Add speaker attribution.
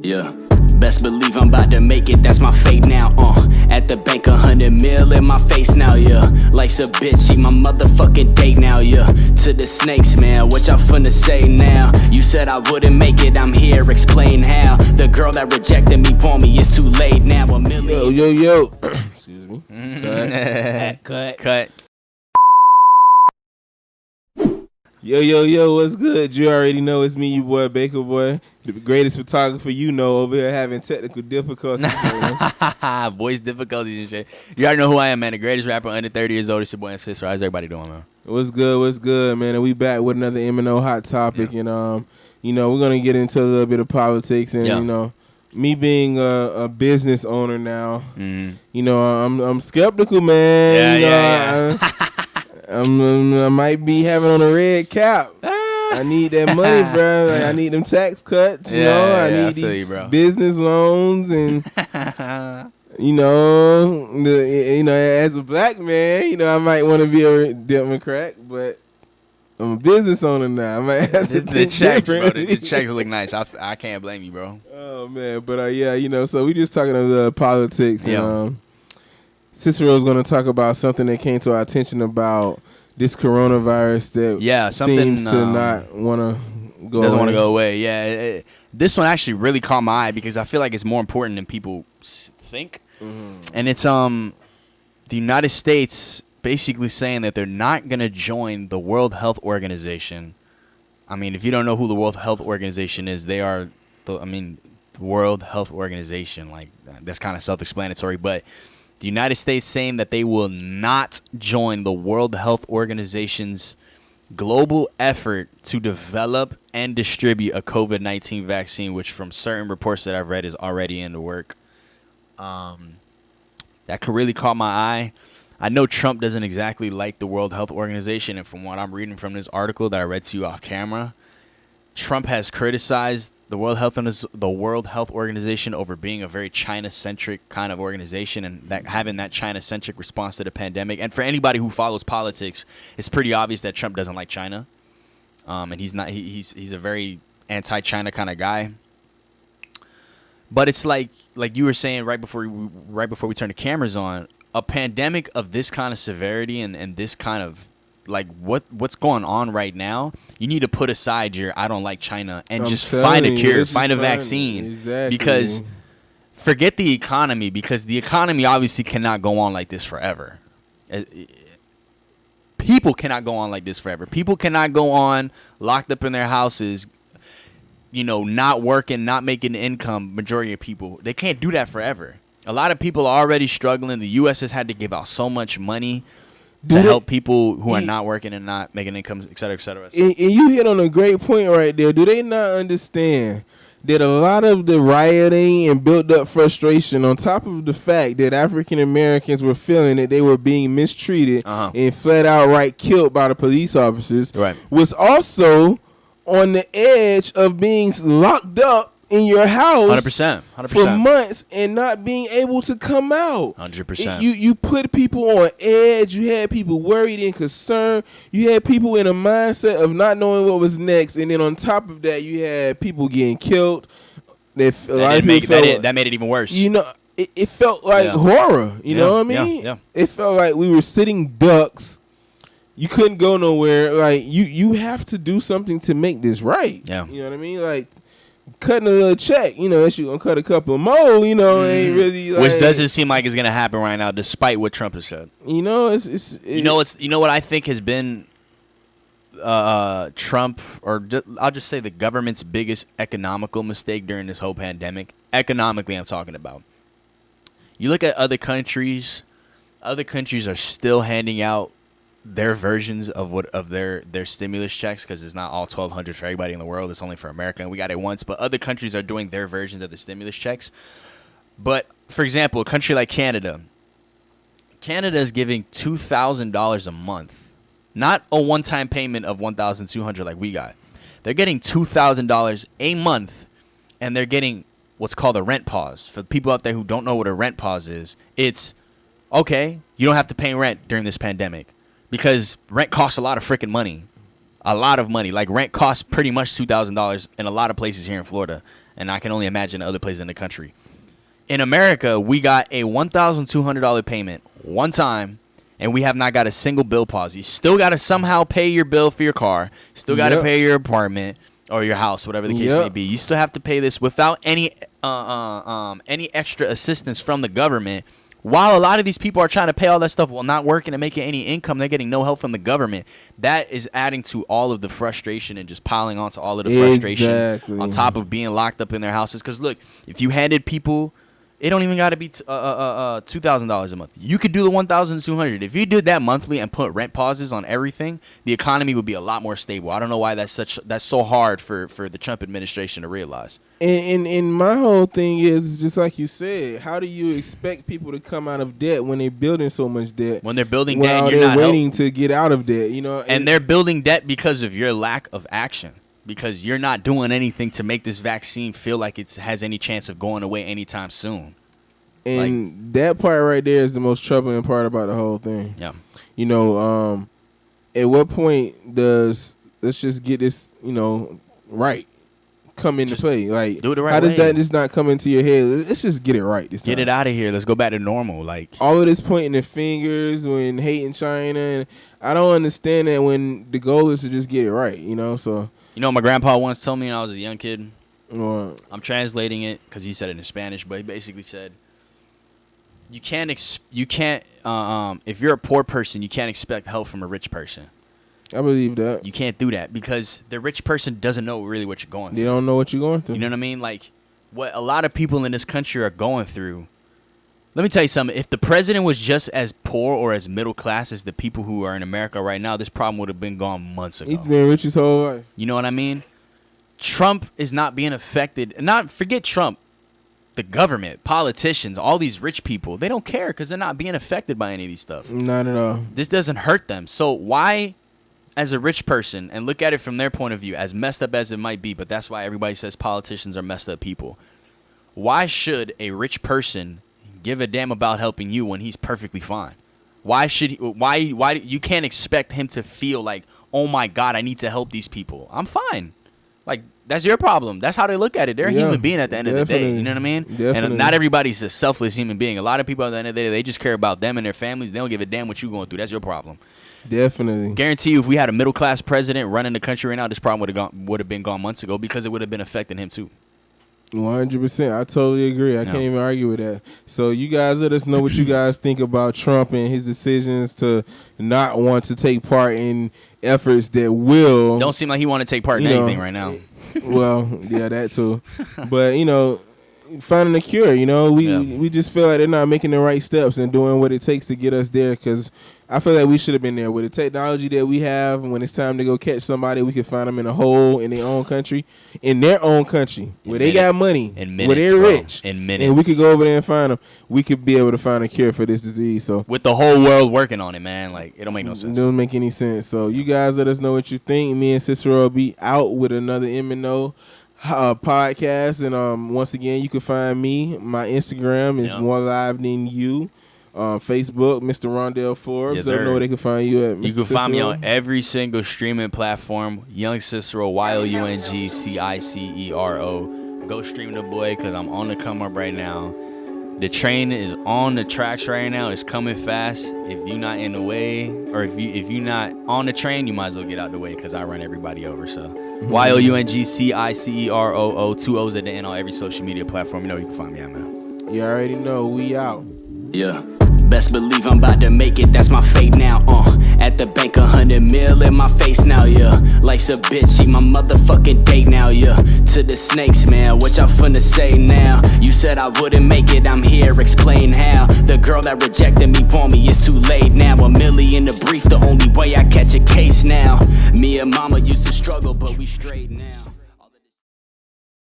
Speaker 1: Yeah. Best believe I'm about to make it, that's my fate now, At the bank, 100 mil in my face now, yeah. Life's a bitch, she my motherfucking date now, yeah. To the snakes, man, what y'all finna say now? You said I wouldn't make it, I'm here, explain how. The girl that rejected me want me, it's too late now, a million.
Speaker 2: Yo. Excuse me.
Speaker 1: Cut.
Speaker 2: Yo, what's good? You already know it's me, your boy, Bakerboy. The greatest photographer you know over here having technical difficulties.
Speaker 1: Voice difficulties and shit. You already know who I am, man. The greatest rapper under 30 years old. It's your boy and Cicero. How's everybody doing, man?
Speaker 2: What's good, man? And we back with another M&O hot topic. Yeah. And, we're going to get into a little bit of politics. And, me being a business owner now, I'm skeptical, man. I might be having on a red cap. I need that money, bro. Like, I need them tax cuts. I need these business loans, and as a black man, I might want to be a Democrat, but I'm a business owner now. I might have to
Speaker 1: the checks, bro. The checks look nice. I can't blame you, bro.
Speaker 2: Oh man, but so we just talking about politics. And, Cicero's going to talk about something that came to our attention about this coronavirus that seems to not want to go away.
Speaker 1: Doesn't want to go away. Yeah. This one actually really caught my eye because I feel like it's more important than people think. Mm-hmm. And it's the United States basically saying that they're not going to join the World Health Organization. I mean, if you don't know who the World Health Organization is, they are the World Health Organization. Like, that's kind of self-explanatory, but the United States saying that they will not join the World Health Organization's global effort to develop and distribute a COVID-19 vaccine, which from certain reports that I've read is already in the work. That could really caught my eye. I know Trump doesn't exactly like the World Health Organization, and from what I'm reading from this article that I read to you off camera, Trump has criticized the World Health Organization over being a very China-centric kind of organization, and that having that China-centric response to the pandemic. And for anybody who follows politics, it's pretty obvious that Trump doesn't like China, and he's not. He's a very anti-China kind of guy. But it's like you were saying right before we turned the cameras on, a pandemic of this kind of severity and this kind of like what's going on right now, you need to put aside your I don't like China and just find a cure, find a vaccine.
Speaker 2: Exactly.
Speaker 1: Because forget the economy, because the economy obviously cannot go on like this forever. People cannot go on like this forever. People cannot go on locked up in their houses, not working, not making income. Majority of people, they can't do that forever. A lot of people are already struggling. The U.S. has had to give out so much money to help people who are not working and not making incomes, et cetera, et cetera.
Speaker 2: And you hit on a great point right there. Do they not understand that a lot of the rioting and built up frustration, on top of the fact that African Americans were feeling that they were being mistreated and flat outright killed by the police officers, was also on the edge of being locked up in your house
Speaker 1: 100%.
Speaker 2: for months and not being able to come out.
Speaker 1: 100%.
Speaker 2: You put people on edge. You had people worried and concerned. You had people in a mindset of not knowing what was next. And then on top of that, you had people getting killed. That made
Speaker 1: it even worse.
Speaker 2: It felt like horror. You know what I mean?
Speaker 1: Yeah.
Speaker 2: It felt like we were sitting ducks. You couldn't go nowhere. Like, you have to do something to make this right.
Speaker 1: Yeah.
Speaker 2: You know what I mean? Like, cutting a little check, that you're going to cut a couple more, ain't really like,
Speaker 1: which doesn't seem like it's going to happen right now, despite what Trump has said.
Speaker 2: What
Speaker 1: I think has been Trump, or I'll just say the government's biggest economical mistake during this whole pandemic. Economically, I'm talking about. You look at other countries are still handing out their versions of their stimulus checks, because it's not all $1,200 for everybody in the world. It's only for America, and we got it once. But other countries are doing their versions of the stimulus checks. But, for example, a country like Canada is giving $2,000 a month. Not a one-time payment of $1,200 like we got. They're getting $2,000 a month, and they're getting what's called a rent pause. For people out there who don't know what a rent pause is, it's, okay, you don't have to pay rent during this pandemic, because rent costs a lot of freaking money. A lot of money. Like, rent costs pretty much $2,000 in a lot of places here in Florida. And I can only imagine other places in the country. In America, we got a $1,200 payment one time, and we have not got a single bill pause. You still got to somehow pay your bill for your car. Still got to pay your apartment or your house, whatever the case may be. You still have to pay this without any extra assistance from the government. While a lot of these people are trying to pay all that stuff while not working and making any income, they're getting no help from the government. That is adding to all of the frustration and just piling onto all of the frustration on top of being locked up in their houses. Because, look, if you handed people, it don't even got to be $2,000 a month. You could do the $1,200. If you did that monthly and put rent pauses on everything, the economy would be a lot more stable. I don't know why that's so hard for the Trump administration to realize.
Speaker 2: And my whole thing is, just like you said, how do you expect people to come out of debt when they're building so much debt?
Speaker 1: When they're building debt and
Speaker 2: you're not waiting to get out of debt, you know?
Speaker 1: And they're building debt because of your lack of action. Because you're not doing anything to make this vaccine feel like it has any chance of going away anytime soon.
Speaker 2: And that part right there is the most troubling part about the whole thing.
Speaker 1: Yeah.
Speaker 2: You know, at what point does, let's just get this, right, come into play? Like,
Speaker 1: do it the right
Speaker 2: how does
Speaker 1: way.
Speaker 2: that just not come into your head? Let's just get it right this time.
Speaker 1: Get it out of here. Let's go back to normal. Like,
Speaker 2: all of this pointing the fingers when hating China, and I don't understand that when the goal is to just get it right, so.
Speaker 1: My grandpa once told me when I was a young kid.
Speaker 2: What?
Speaker 1: I'm translating it because he said it in Spanish, but he basically said, you can't if you're a poor person, you can't expect help from a rich person.
Speaker 2: I believe that.
Speaker 1: You can't do that because the rich person doesn't know really what you're going through.
Speaker 2: They don't know what you're going through.
Speaker 1: You know what I mean? Like, what a lot of people in this country are going through. Let me tell you something. If the president was just as poor or as middle class as the people who are in America right now, this problem would have been gone months ago.
Speaker 2: He's been rich his whole life.
Speaker 1: You know what I mean? Trump is not being affected. Forget Trump. The government, politicians, all these rich people, they don't care because they're not being affected by any of these stuff.
Speaker 2: Not at all.
Speaker 1: This doesn't hurt them. So why, as a rich person, and look at it from their point of view, as messed up as it might be, but that's why everybody says politicians are messed up people. Why should a rich person give a damn about helping you when he's perfectly fine? Why you can't expect him to feel like, oh my God, I need to help these people. I'm fine. Like, that's your problem. That's how they look at it. They're a human being at the end of the day. You know what I mean?
Speaker 2: Definitely.
Speaker 1: And not everybody's a selfless human being. A lot of people at the end of the day, they just care about them and their families. They don't give a damn what you're going through. That's your problem.
Speaker 2: Definitely.
Speaker 1: Guarantee you, if we had a middle class president running the country right now, this problem would have been gone months ago because it would have been affecting him too.
Speaker 2: 100%. I totally agree. I can't even argue with that. So you guys let us know what you guys think about Trump and his decisions to not want to take part in efforts that will.
Speaker 1: Don't seem like he want to take part in anything right now.
Speaker 2: Well, yeah, that too. But, finding a cure, we just feel like they're not making the right steps and doing what it takes to get us there, because I feel like we should have been there. With the technology that we have, when it's time to go catch somebody, we can find them in a hole in their own country, where they got money, where they're rich,
Speaker 1: in minutes.
Speaker 2: And we could go over there and find them. We could be able to find a cure for this disease. So
Speaker 1: with the whole world working on it, man, like, it don't make no sense.
Speaker 2: It don't make any sense. So you guys let us know what you think. Me and Cicero will be out with another M&O podcast, and once again, you can find me. My Instagram is more live than you. Facebook, Mr. Rondell Forbes.
Speaker 1: Yes,
Speaker 2: I don't know where they can find you at. Mr.
Speaker 1: You can
Speaker 2: Cicero.
Speaker 1: find me on every single streaming platform. Young Cicero, YOUNGCICERO. Go stream the boy, because I'm on the come up right now. The train is on the tracks right now. It's coming fast. If you're not in the way, or if you're not on the train, you might as well get out the way, because I run everybody over. So YOUNGCICERO, 2 O's at the end on every social media platform. You can find me at, man.
Speaker 2: You already know. We out.
Speaker 3: Yeah. Best believe I'm about to make it, that's my fate now, At the bank, 100 mil in my face now, yeah. Life's a bitch, she my motherfucking date now, yeah. To the snakes, man, what y'all finna say now? You said I wouldn't make it, I'm here, explain how. The girl that rejected me want me, it's too late now. $1 million to brief, the only way I catch a case now. Me and mama used to struggle, but we straight now.